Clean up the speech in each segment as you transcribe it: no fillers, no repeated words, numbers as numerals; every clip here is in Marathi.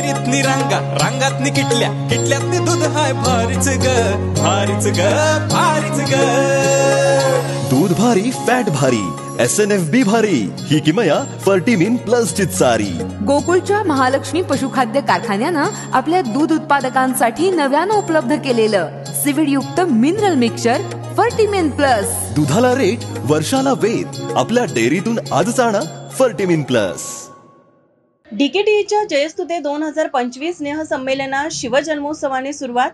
डेअरीतनी रांगा, रांगातनी किटल्या, किटल्यातनी दूध हाय भारीच ग, भारीच ग, भारीच ग. दूध भारी, फॅट भारी, SNFB भारी, ही किमया फर्टिमिन प्लस ची चारी. गोकुळच्या महालक्ष्मी पशुखाद्य कारखान्यानं आपल्या दूध उत्पादकांसाठी नव्यानं उपलब्ध केलेलं सिविड युक्त मिनरल मिक्सचर फर्टिमिन प्लस. दुधाला रेट, वर्षाला वेध. आपल्या डेअरीतून आजच आणा फर्टिमिन प्लस. डीकेटीईच्या जयस्तुते 2025 स्नेह संमेलनात शिवजन्मोत्सवाने सुरुवात.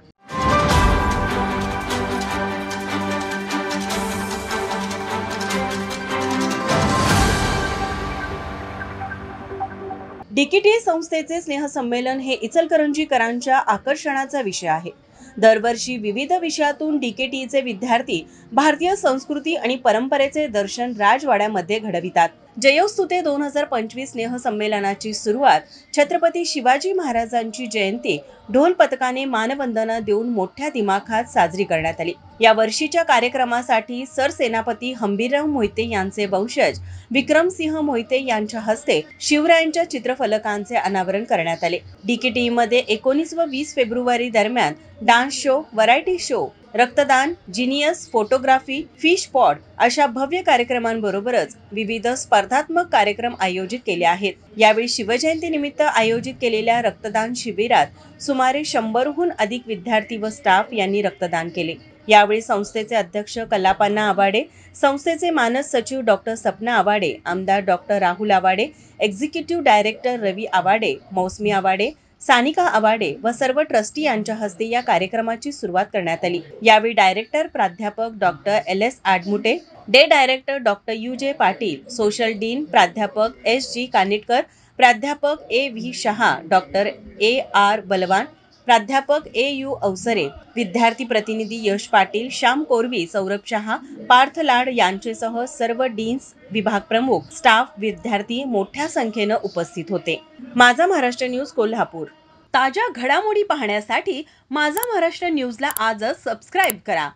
डीकेटीई संस्थेचे स्नेह संमेलन हे इचलकरंजीकरांच्या आकर्षणाचा विषय आहे. दरवर्षी विविध विषयातून डीकेटीईचे विद्यार्थी भारतीय संस्कृती आणि परंपरेचे दर्शन राजवाड्यामध्ये घडवितात. जयोस्तुते 2025 स्नेह संमेलनाची सुरुवात छत्रपती शिवाजी महाराजांची जयंती ढोल पथकाने मानवंदना देऊन मोठ्या दिमाखात साजरी करण्यात आली. या वर्षीच्या कार्यक्रमासाठी सरसेनापती हंबीरराव मोहिते यांचे वंशज विक्रमसिंह मोहिते यांच्या हस्ते शिवरायांच्या चित्रफलकांचे अनावरण करण्यात आले. डीकेटीई मध्ये 19 व 20 फेब्रुवारी दरम्यान डान्स शो, व्हरायटी शो, रक्तदान, जिनियस, फोटोग्राफी, फिश पॉड अशा भव्य कार्यक्रमांबरोबरच विविध स्पर्धात्मक कार्यक्रम आयोजित केले आहेत. यावेळी शिवजयंती निमित्त आयोजित केलेल्या रक्तदान शिबिरात सुमारे 100हून अधिक विद्यार्थी व स्टाफ यांनी रक्तदान केले. यावेळी संस्थेचे अध्यक्ष कल्लापन्ना आवाडे, संस्थेचे मानस सचिव डॉक्टर सपना आवाडे, आमदार doctor Rahul Awade, executive director Ravi Awade, Mousami Awade, Sanika Awade व सर्व ट्रस्टी यांच्या हस्ते या कार्यक्रमाची सुरुवात करण्यात आली. यावेळी डायरेक्टर प्राध्यापक डॉक्टर LS आडमुटे, डे director doctor UJ Patil, social dean प्राध्यापक SG कानिटकर, प्राध्यापक AV शहा, डॉक्टर AR बलवान, प्राध्यापक AU अवसरे, विद्यार्थी प्रतिनिधी यश पाटील, श्याम कोरवी, सौरभ शहा, पार्थ लाड यांचेसह सर्व डीन्स, विभाग प्रमुख, स्टाफ, विद्यार्थी मोठ्या संख्येने उपस्थित होते. माझा महाराष्ट्र न्यूज कोल्हापूर. ताज्या घडामोडी पाहण्यासाठी माझा महाराष्ट्र न्यूजला आजच सबस्क्राईब करा.